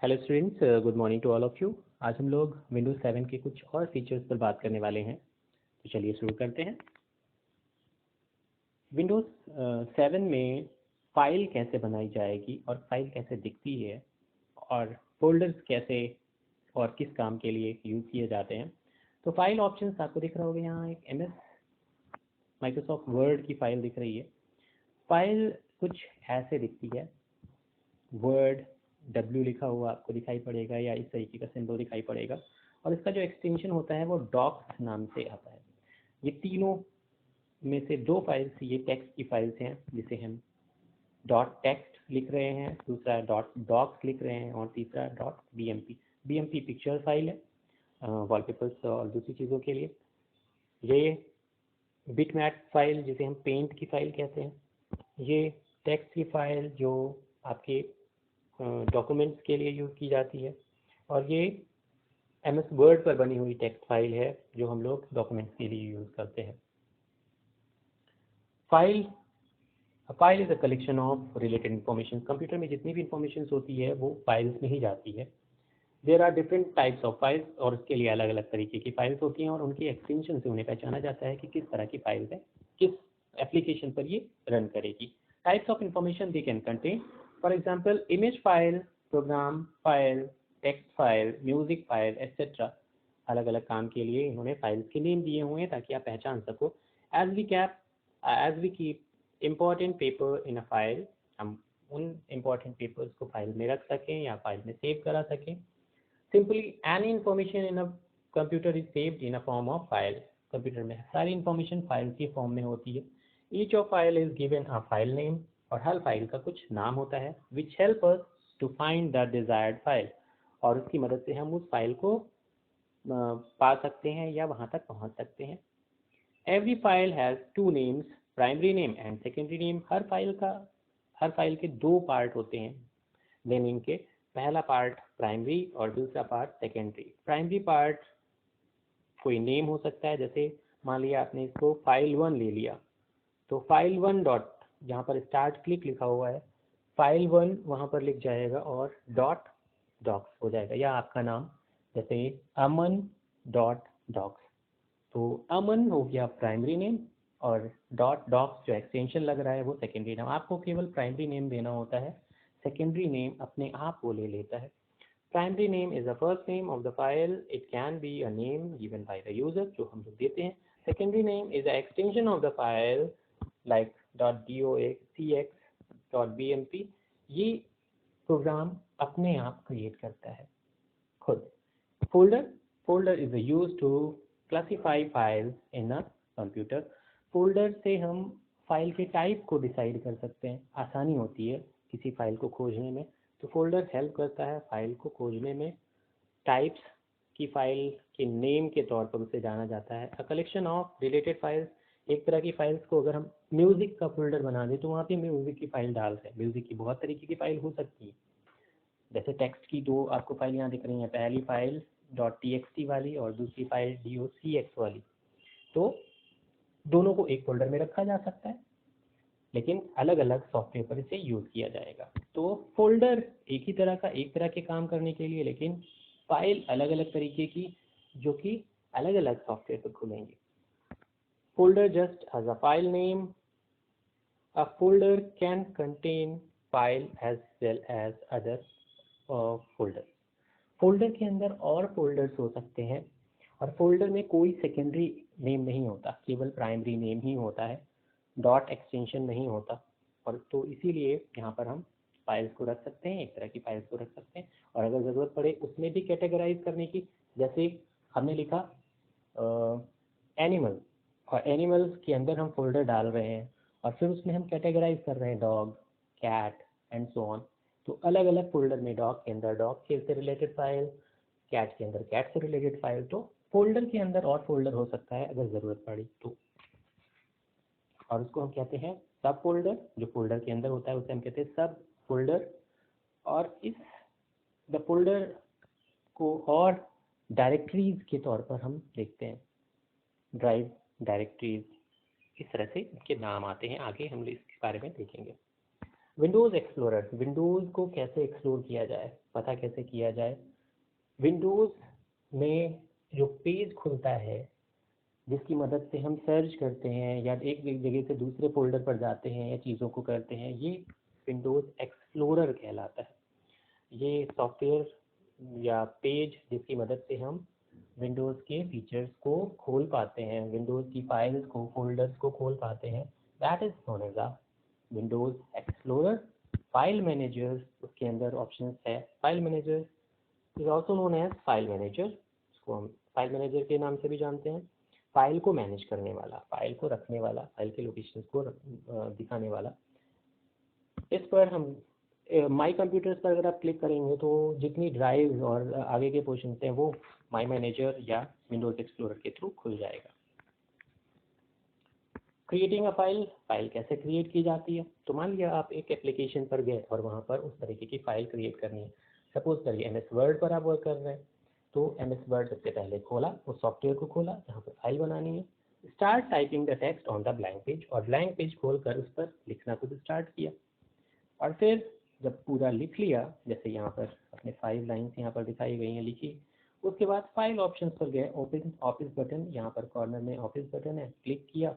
Hello students, good morning to all of you. आज हम लोग विंडोज 7 के कुछ और फीचर्स पर बात करने वाले हैं। तो चलिए शुरू करते हैं। विंडोज 7 में फाइल कैसे बनाई जाएगी और फाइल कैसे दिखती है और फोल्डर्स कैसे और किस काम के लिए यूज़ किए जाते हैं। तो फाइल ऑप्शंस आपको दिख रहा होगा, यहाँ एक MS माइक्रोसॉफ्ट वर्ड की फाइल दिख रही है। फाइल कुछ ऐसे दिखती है। वर्ड W लिखा हुआ आपको दिखाई पड़ेगा या इस तरीके का सिंबल दिखाई पड़ेगा, और इसका जो एक्सटेंशन होता है वो डॉक्स नाम से आता है। ये तीनों में से दो फाइल्स ये टेक्स्ट की फाइल्स हैं, जिसे हम डॉट टेक्स्ट लिख रहे हैं, दूसरा डॉट डॉक्स लिख रहे हैं, और तीसरा dot BMP। BMP picture file है वॉलपेपर्स और दूसरी चीज़ों के लिए। ये बिटमैप फाइल जिसे हम पेंट की फाइल कहते हैं। ये टेक्स्ट की फाइल जो आपके डॉक्यूमेंट्स के लिए यूज़ की जाती है, और ये MS वर्ड पर बनी हुई टेक्स्ट फाइल है जो हम लोग डॉक्यूमेंट्स के लिए यूज़ करते हैं। File is a collection of related information. Computer में जितनी भी इंफॉर्मेशन होती है वो फाइल्स में ही जाती है। There are different types of files, और उसके लिए अलग अलग तरीके की फाइल्स होती हैं, और उनकी एक्सटेंशन से उन्हें पहचाना जाता है कि किस तरह की फाइल्स है, किस एप्लीकेशन पर ये रन करेगी। Types of information they can contain, for example image file, program file, text file, music file etcetera. अलग अलग काम के लिए इन्होंने फाइल्स के नेम दिए हुए हैं ताकि आप पहचान सको। As we keep important paper in a file, हम उन इम्पोर्टेंट पेपर्स को फाइल में रख सकें या फाइल में सेव करा सकें। Simply any information in a computer is saved in a form of file। Computer में सारी इंफॉर्मेशन फाइल की फॉर्म में होती है। Each of file is given a file name, और हर फाइल का कुछ नाम होता है, which help us to find the desired file। और उसकी मदद से हम उस फाइल को पा सकते हैं या वहाँ तक पहुँच सकते हैं। Every file has two names, primary name and secondary name। Her file के दो पार्ट होते हैं नेमिंग के। पहला पार्ट प्राइमरी और दूसरा पार्ट सेकेंडरी। प्राइमरी पार्ट कोई नेम हो सकता है, जैसे मान लिया आपने इसको file1 ले लिया, तो file1 डॉट, जहाँ पर स्टार्ट क्लिक लिखा हुआ है, file1 वहाँ पर लिख जाएगा और डॉट डॉक्स हो जाएगा, या आपका नाम जैसे अमन डॉट डॉक्स। तो अमन हो गया प्राइमरी नेम, और डॉट डॉक्स जो एक्सटेंशन लग रहा है वो सेकेंडरी नेम। आपको केवल प्राइमरी नेम देना होता है, सेकेंडरी नेम अपने आप वो ले लेता है। Primary name is the first name of the file. It can be a name given by the user, जो हम लोग देते हैं। Secondary name is the extension of the file, like .docx, .bmp। ये प्रोग्राम अपने आप क्रिएट करता है खुद। Folder is used to classify files in a computer. Folder से हम फाइल के टाइप को डिसाइड कर सकते हैं, आसानी होती है किसी फाइल को खोजने में। तो फोल्डर हेल्प करता है फाइल को खोजने में। टाइप्स की फाइल के नेम के तौर पर उसे जाना जाता है। A collection of related files, एक तरह की फाइल्स को अगर हम म्यूजिक का फोल्डर बना दें तो वहाँ पे म्यूजिक की फाइल डाल दें। म्यूजिक की बहुत तरीके की फाइल हो सकती है, जैसे टेक्स्ट की दो आपको फाइल यहाँ दिख रही हैं, पहली फाइल .txt वाली और दूसरी फाइल .docx वाली। तो दोनों को एक फोल्डर में रखा जा सकता है, लेकिन अलग अलग सॉफ्टवेयर पर इसे यूज़ किया जाएगा। तो फोल्डर एक ही तरह का, एक तरह के काम करने के लिए, लेकिन फाइल अलग अलग तरीके की, जो कि अलग अलग सॉफ्टवेयर पर खुलेंगे। Folder just as a file name. A folder can contain file as well as other folder. Folder के अंदर और फोल्डर्स हो सकते हैं, और फोल्डर में कोई सेकेंडरी नेम नहीं होता, केवल प्राइमरी नेम ही होता है, डॉट एक्सटेंशन नहीं होता। और तो इसीलिए यहाँ पर हम फाइल्स को रख सकते हैं, एक तरह की फाइल्स को रख सकते हैं, और अगर ज़रूरत पड़े उसमें भी कैटेगराइज करने की, जैसे हमने लिखा एनिमल, और एनिमल्स के अंदर हम फोल्डर डाल रहे हैं, और फिर उसमें हम कैटेगराइज कर रहे हैं dog, cat and so on. तो अलग अलग फोल्डर में डॉग के अंदर डॉग से रिलेटेड फाइल, कैट के अंदर कैट से रिलेटेड फाइल। तो फोल्डर के अंदर और फोल्डर हो सकता है अगर ज़रूरत पड़ी तो, और उसको हम कहते हैं सब फोल्डर। जो फोल्डर के अंदर होता है उसे हम कहते हैं सब फोल्डर। और इस द फोल्डर को और डायरेक्टरीज के तौर पर हम देखते हैं, ड्राइव डायरेक्टरीज, इस तरह से इनके नाम आते हैं, आगे हम इसके बारे में देखेंगे। विंडोज़ एक्सप्लोरर, विंडोज़ को कैसे एक्सप्लोर किया जाए, पता कैसे किया जाए। विंडोज़ में जो पेज खुलता है जिसकी मदद से हम सर्च करते हैं या एक जगह से दूसरे फोल्डर पर जाते हैं या चीज़ों को करते हैं, ये विंडोज़ एक्सप्लोरर कहलाता है। ये सॉफ्टवेयर या पेज जिसकी मदद से हम विंडोज़ के फीचर्स को खोल पाते हैं, विंडोज़ की फाइल्स को, फोल्डर्स को खोल पाते हैं, that is known as a Windows explorer. File manager, उसके अंदर ऑप्शंस है। File manager is also known as file manager, इसको हम फाइल मैनेजर के नाम से भी जानते हैं। फाइल को मैनेज करने वाला, फाइल को रखने वाला, फाइल के लोकेशन को दिखाने वाला। इस पर हम माई कंप्यूटर्स पर अगर आप क्लिक करेंगे तो जितनी ड्राइव और आगे के पोर्शन हैं वो माई मैनेजर या विंडोज एक्सप्लोरर के थ्रू खुल जाएगा। क्रिएटिंग अ फाइल, फाइल कैसे क्रिएट की जाती है। तो मान लिया आप एक एप्लीकेशन पर गए और वहाँ पर उस तरीके की फाइल क्रिएट करनी है। सपोज करिए एम एस वर्ड पर आप वर्क कर रहे हैं, तो एम एस वर्ड सबसे पहले खोला, उस सॉफ्टवेयर को खोला जहाँ पर फाइल बनानी है। Start typing the text on the blank page, और ब्लैंक पेज खोल कर उस पर लिखना कुछ स्टार्ट किया। और फिर जब पूरा लिख लिया, जैसे यहाँ पर अपने 5 लाइन्स यहाँ पर दिखाई गई हैं लिखी, उसके बाद फाइल ऑप्शंस पर गए, ओपन ऑफिस बटन, यहाँ पर कॉर्नर में ऑफिस बटन है, क्लिक किया।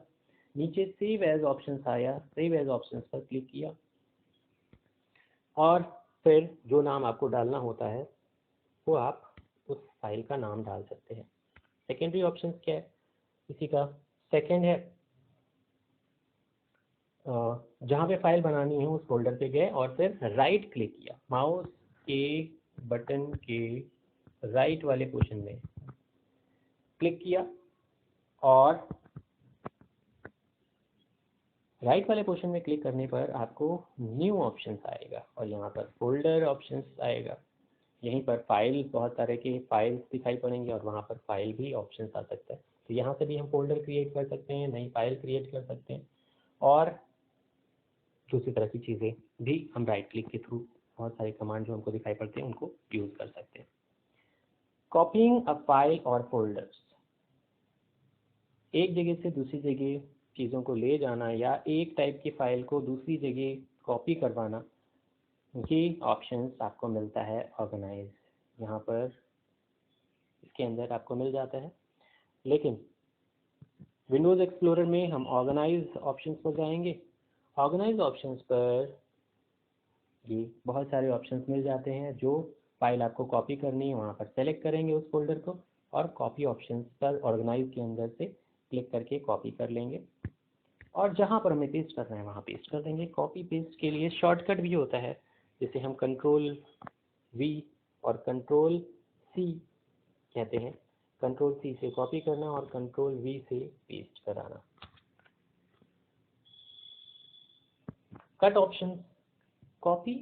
नीचे सेव एज ऑप्शन आया, सेव एज ऑप्शन पर क्लिक किया और फिर जो नाम आपको डालना होता है वो आप उस फाइल का नाम डाल सकते हैं। सेकेंडरी ऑप्शन क्या है, इसी का सेकेंड है, जहाँ पे फाइल बनानी है उस फोल्डर पे गए और फिर राइट क्लिक किया, माउस के बटन के राइट वाले पोर्शन में क्लिक किया और राइट वाले पोर्शन में क्लिक करने पर आपको न्यू ऑप्शंस आएगा और यहाँ पर फोल्डर ऑप्शंस आएगा। यहीं पर फाइल, बहुत सारे के फाइल्स दिखाई पड़ेंगे और वहाँ पर फाइल भी ऑप्शंस आ सकता है। तो यहाँ से भी हम फोल्डर क्रिएट कर सकते हैं, नई फाइल क्रिएट कर सकते हैं और दूसरी तरह की चीज़ें भी हम राइट क्लिक के थ्रू, बहुत सारे कमांड जो हमको दिखाई पड़ते हैं उनको यूज़ कर सकते हैं। कॉपिंग अ फाइल और फोल्डर्स, एक जगह से दूसरी जगह चीज़ों को ले जाना या एक टाइप की फाइल को दूसरी जगह कॉपी करवाना, ये ऑप्शंस आपको मिलता है ऑर्गेनाइज, यहाँ पर इसके अंदर आपको मिल जाता है। लेकिन विंडोज़ एक्सप्लोरर में हम ऑर्गेनाइज ऑप्शंस पर जाएंगे। ऑर्गेनाइज ऑप्शंस पर ये बहुत सारे ऑप्शंस मिल जाते हैं। जो फाइल आपको कॉपी करनी है वहाँ पर सेलेक्ट करेंगे उस फोल्डर को और कॉपी ऑप्शंस पर ऑर्गेनाइज के अंदर से क्लिक करके कॉपी कर लेंगे और जहाँ पर हमें पेस्ट करना है वहाँ पेस्ट कर देंगे। कॉपी पेस्ट के लिए शॉर्टकट भी होता है, जिसे हम कंट्रोल V और कंट्रोल C कहते हैं। कंट्रोल C से कॉपी करना और कंट्रोल V से पेस्ट कराना। कट ऑप्शन, कॉपी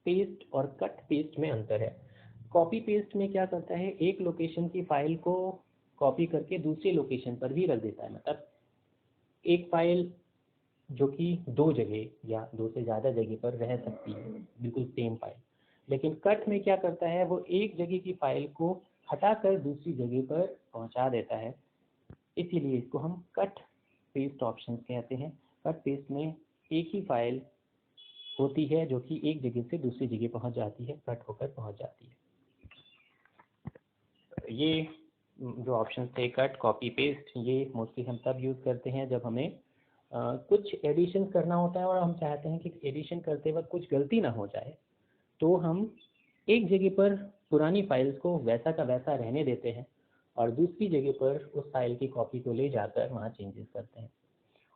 पेस्ट और कट पेस्ट में अंतर है। कॉपी पेस्ट में क्या करता है, एक लोकेशन की फाइल को कॉपी करके दूसरी लोकेशन पर भी रख देता है। मतलब एक फाइल जो कि दो जगह या दो से ज़्यादा जगह पर रह सकती है, बिल्कुल सेम फाइल। लेकिन कट में क्या करता है, वो एक जगह की फाइल को हटाकर दूसरी जगह पर पहुंचा देता है। इसीलिए इसको हम कट पेस्ट ऑप्शन कहते हैं। कट पेस्ट में एक ही फाइल होती है जो कि एक जगह से दूसरी जगह पहुंच जाती है, कट होकर पहुंच जाती है। ये जो ऑप्शन थे कट, कॉपी, पेस्ट, ये मोस्टली हम तब यूज़ करते हैं जब हमें कुछ एडिशन करना होता है और हम चाहते हैं कि एडिशन करते वक्त कुछ गलती ना हो जाए। तो हम एक जगह पर पुरानी फाइल्स को वैसा का वैसा रहने देते हैं और दूसरी जगह पर उस फाइल की कॉपी को ले जाकर वहाँ चेंजेस करते हैं।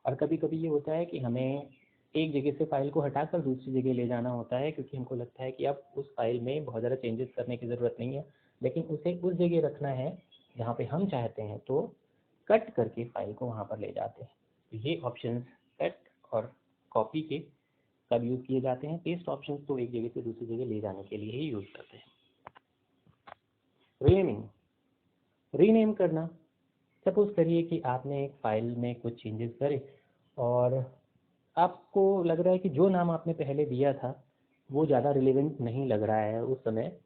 और कभी कभी ये होता है कि हमें एक जगह से फाइल को हटाकर दूसरी जगह ले जाना होता है, क्योंकि हमको लगता है कि अब उस फाइल में बहुत ज़्यादा चेंजेस करने की ज़रूरत नहीं है, लेकिन उसे उस जगह रखना है जहाँ पे हम चाहते हैं, तो कट करके फाइल को वहाँ पर ले जाते हैं। तो ये ऑप्शंस कट और कॉपी के कब यूज़ किए जाते हैं। पेस्ट ऑप्शंस तो एक जगह से दूसरी जगह ले जाने के लिए ही यूज़ करते हैं। रीनेमिंग, रीनेम करना। सपोज करिए कि आपने एक फाइल में कुछ चेंजेस करे और आपको लग रहा है कि जो नाम आपने पहले दिया था वो ज़्यादा रिलेवेंट नहीं लग रहा है उस समय,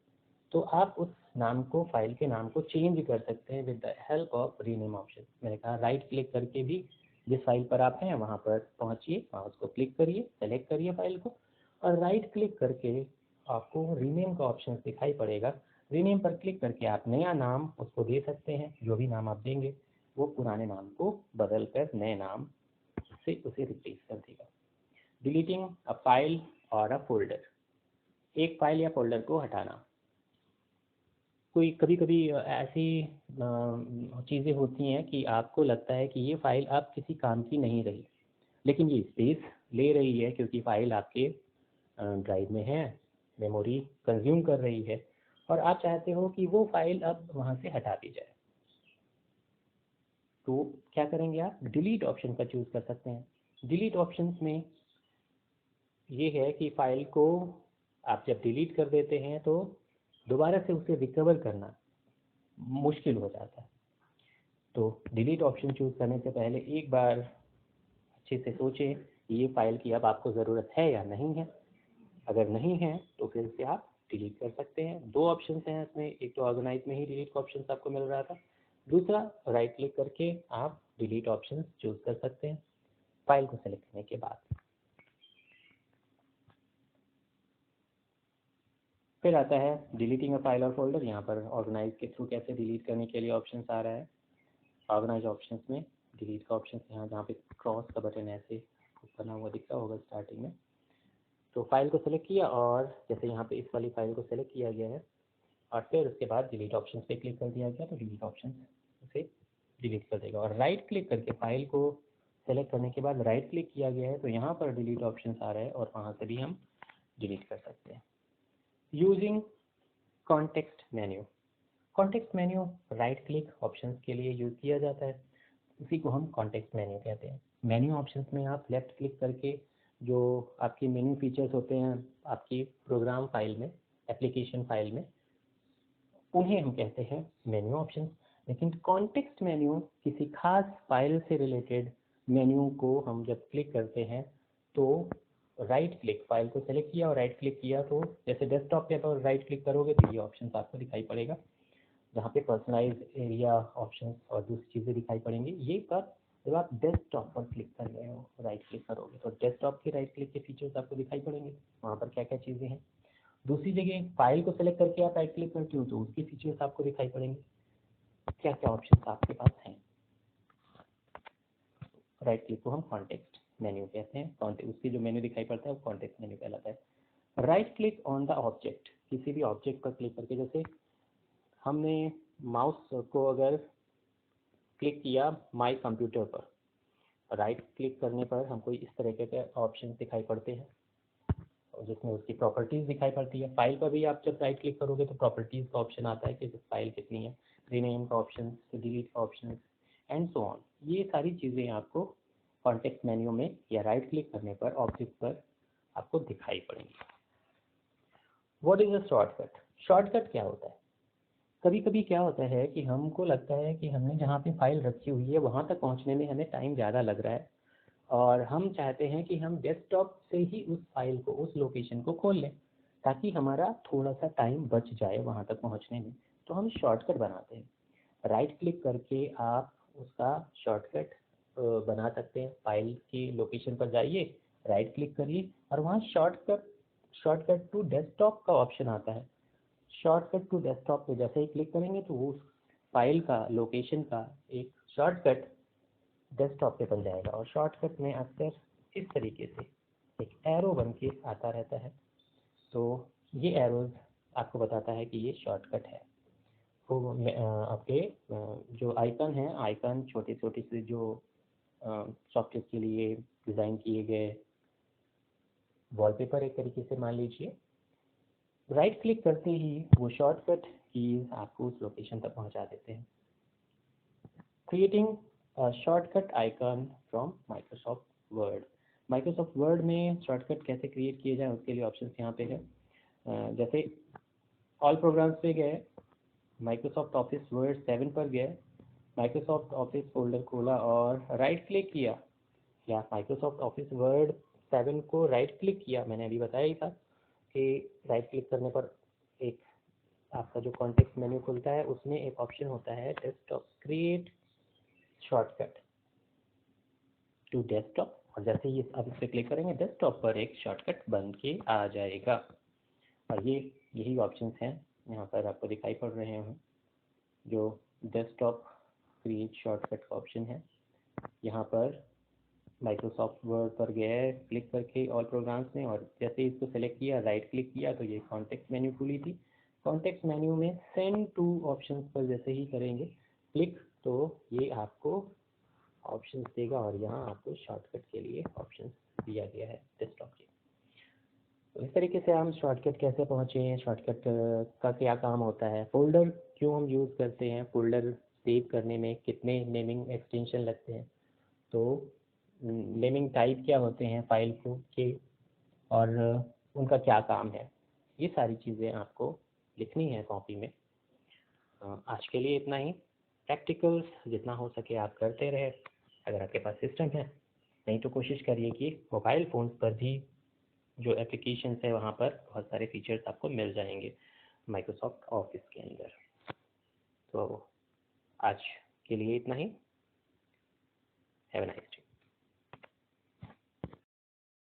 तो आप उस नाम को, फाइल के नाम को चेंज कर सकते हैं with the help of rename option. मैंने कहा राइट क्लिक करके भी जिस फाइल पर आप हैं वहाँ पर पहुँचिए, वहाँ उसको क्लिक करिए, सेलेक्ट करिए फाइल को और राइट क्लिक करके आपको रीनेम का ऑप्शन दिखाई पड़ेगा। रीनेम पर क्लिक करके आप नया नाम उसको दे सकते हैं। जो भी नाम आप देंगे वो पुराने नाम को बदल कर नए नाम से उसे रिप्लेस कर देगा। डिलीटिंग अ फाइल और अ फोल्डर, एक फाइल या फोल्डर को हटाना। कोई कभी कभी ऐसी चीज़ें होती हैं कि आपको लगता है कि ये फाइल आप किसी काम की नहीं रही, लेकिन ये स्पेस ले रही है क्योंकि फाइल आपके ड्राइव में है, मेमोरी कंज्यूम कर रही है, और आप चाहते हो कि वो फाइल अब वहाँ से हटा दी जाए। तो क्या करेंगे, आप डिलीट ऑप्शन का चूज़ कर सकते हैं। डिलीट ऑप्शन में ये है कि फाइल को आप जब डिलीट कर देते हैं तो दोबारा से उसे रिकवर करना मुश्किल हो जाता है। तो डिलीट ऑप्शन चूज़ करने से पहले एक बार अच्छे से सोचें कि ये फाइल की अब आपको ज़रूरत है या नहीं है। अगर नहीं है तो फिर से आप डिलीट कर सकते हैं। दो ऑप्शन हैं इसमें, एक तो ऑर्गेनाइज में ही डिलीट का ऑप्शन आपको मिल रहा था, दूसरा राइट क्लिक करके आप डिलीट ऑप्शन चूज़ कर सकते हैं फाइल को सेलेक्ट करने के बाद। फिर आता है डिलीटिंग अ फाइल और फोल्डर। यहाँ पर ऑर्गेनाइज के थ्रू कैसे डिलीट करने के लिए ऑप्शन आ रहा है। ऑर्गेनाइज ऑप्शन में डिलीट का ऑप्शन यहाँ जहाँ पे क्रॉस का बटन ऐसे बना हुआ दिख रहा होगा स्टार्टिंग में, तो फाइल को सेलेक्ट किया और जैसे यहाँ पे इस वाली फाइल को सेलेक्ट किया गया है और फिर उसके बाद डिलीट ऑप्शन पे क्लिक कर दिया गया तो डिलीट ऑप्शन उसे डिलीट कर देगा। और राइट क्लिक करके फाइल को सेलेक्ट करने के बाद राइट क्लिक किया गया है तो यहाँ पर डिलीट ऑप्शन आ रहा है और वहाँ से भी हम डिलीट कर सकते हैं। Using context menu, context menu right click options के लिए यूज़ किया जाता है, उसी को हम कॉन्टेक्स्ट मेन्यू कहते हैं। मेन्यू ऑप्शंस में आप लेफ्ट क्लिक करके जो आपकी मेन्यू फीचर्स होते हैं आपकी प्रोग्राम फाइल में, एप्लीकेशन फाइल में, उन्हें हम कहते हैं मेन्यू ऑप्शंस। लेकिन कॉन्टेक्स्ट मेन्यू किसी खास फाइल से रिलेटेड मेन्यू को हम जब क्लिक करते हैं तो राइट क्लिक, फाइल को सेलेक्ट किया और राइट क्लिक किया तो जैसे डेस्कटॉप पे पर राइट क्लिक करोगे तो ये ऑप्शन आपको दिखाई पड़ेगा, जहाँ पे पर्सनलाइज एरिया ऑप्शन और दूसरी चीज़ें दिखाई पड़ेंगी। ये पर जब आप डेस्कटॉप पर क्लिक कर रहे हो, राइट क्लिक करोगे तो डेस्कटॉप के राइट क्लिक के फीचर्स आपको दिखाई पड़ेंगे, वहाँ पर क्या क्या चीज़ें हैं। दूसरी जगह फाइल को सेलेक्ट करके आप राइट क्लिक करते हो तो उसके फीचर्स आपको दिखाई पड़ेंगे, क्या क्या ऑप्शन आपके पास हैं। राइट क्लिक को हम कॉन्टेक्स्ट मेन्यू कहते हैं, उसकी जो मेन्यू दिखाई पड़ता है वो कॉन्टेक्स्ट मेन्यू कहलाता है। Right click on the object, किसी भी ऑब्जेक्ट पर क्लिक करके, जैसे हमने माउस को अगर क्लिक किया माई कंप्यूटर पर, राइट क्लिक करने पर हमको इस तरह के ऑप्शन दिखाई पड़ते हैं जिसमें उसकी प्रॉपर्टीज़ दिखाई पड़ती है। फाइल पर भी आप जब राइट क्लिक करोगे तो प्रॉपर्टीज़ का ऑप्शन आता है कि फाइल कितनी है, रीनेम का ऑप्शन, डिलीट का ऑप्शन एंड सो ऑन। ये सारी चीज़ें आपको कॉन्टेक्स्ट मेन्यू में या राइट क्लिक करने पर ऑब्जेक्ट पर आपको दिखाई पड़ेंगी। What is a shortcut, shortcut क्या होता है। कभी कभी क्या होता है कि हमको लगता है कि हमने जहाँ पे फाइल रखी हुई है वहाँ तक पहुँचने में हमें टाइम ज़्यादा लग रहा है और हम चाहते हैं कि हम डेस्कटॉप से ही उस फाइल को, उस लोकेशन को खोल लें ताकि हमारा थोड़ा सा टाइम बच जाए वहाँ तक पहुँचने में। तो हम शॉर्टकट बनाते हैं, राइट क्लिक करके आप उसका शॉर्टकट बना सकते हैं। फाइल की लोकेशन पर जाइए, राइट क्लिक करिए और वहाँ शॉर्टकट टू डेस्कटॉप का ऑप्शन आता है। शॉर्टकट टू डेस्कटॉप पे जैसे ही क्लिक करेंगे तो वो फाइल का, लोकेशन का एक शॉर्टकट डेस्कटॉप पे बन जाएगा। और शॉर्टकट में अक्सर इस तरीके से एक एरो बन के आता रहता है, तो ये एरोज आपको बताता है कि ये शॉर्टकट है। तो आपके जो आइकन है, आइकन छोटे छोटे से जो सॉफ्टवेयर के लिए डिज़ाइन किए गए वॉलपेपर एक तरीके से मान लीजिए, राइट क्लिक करते ही वो शॉर्टकट कीज आपको उस लोकेशन तक पहुंचा देते हैं। Creating shortcut icon from Microsoft word, Microsoft word में शॉर्टकट कैसे क्रिएट किए जाए उसके लिए ऑप्शन यहाँ पे है। जैसे ऑल प्रोग्राम्स पे गए, माइक्रोसॉफ्ट ऑफिस वर्ड 7 पर गए, माइक्रोसॉफ्ट ऑफिस फोल्डर खोला और राइट क्लिक किया, या माइक्रोसॉफ्ट ऑफिस वर्ड 7 को राइट क्लिक किया, मैंने अभी बताया ही था कि राइट क्लिक करने पर एक आपका जो कॉन्टेक्स्ट मेन्यू खुलता है उसमें एक ऑप्शन होता है desktop, create shortcut to desktop और जैसे ही आप इस पर क्लिक करेंगे डेस्कटॉप पर एक शॉर्टकट बन के आ जाएगा। और ये यही ऑप्शंस हैं यहाँ पर आपको दिखाई पड़ रहे हैं, जो डेस्कटॉप क्रिएट शॉर्टकट का ऑप्शन है। यहाँ पर माइक्रोसॉफ्ट वर्ड पर गया है क्लिक करके ऑल प्रोग्राम्स में, और जैसे ही इसको सेलेक्ट किया, राइट क्लिक किया, तो ये कॉन्टेक्स्ट मेन्यू खुली थी। कॉन्टेक्स्ट मेन्यू में सेंड टू ऑप्शंस पर जैसे ही करेंगे क्लिक, तो ये आपको ऑप्शंस देगा और यहाँ आपको शॉर्टकट के लिए ऑप्शंस दिया गया है डेस्कटॉप के। तो इस तरीके से हम शॉर्टकट कैसे पहुँचे हैं, शॉर्टकट का क्या काम होता है, फोल्डर क्यों हम यूज़ करते हैं, फोल्डर सेव करने में कितने नेमिंग एक्सटेंशन लगते हैं, तो नेमिंग टाइप क्या होते हैं फाइल को के, और उनका क्या काम है, ये सारी चीज़ें आपको लिखनी है कॉपी में। आज के लिए इतना ही। प्रैक्टिकल्स जितना हो सके आप करते रहे अगर आपके पास सिस्टम है, नहीं तो कोशिश करिए कि मोबाइल फ़ोन्स पर भी जो एप्लीकेशंस है वहाँ पर बहुत सारे फीचर्स आपको मिल जाएंगे माइक्रोसॉफ्ट ऑफिस के अंदर। तो आज के लिए इतना ही। Have a nice day.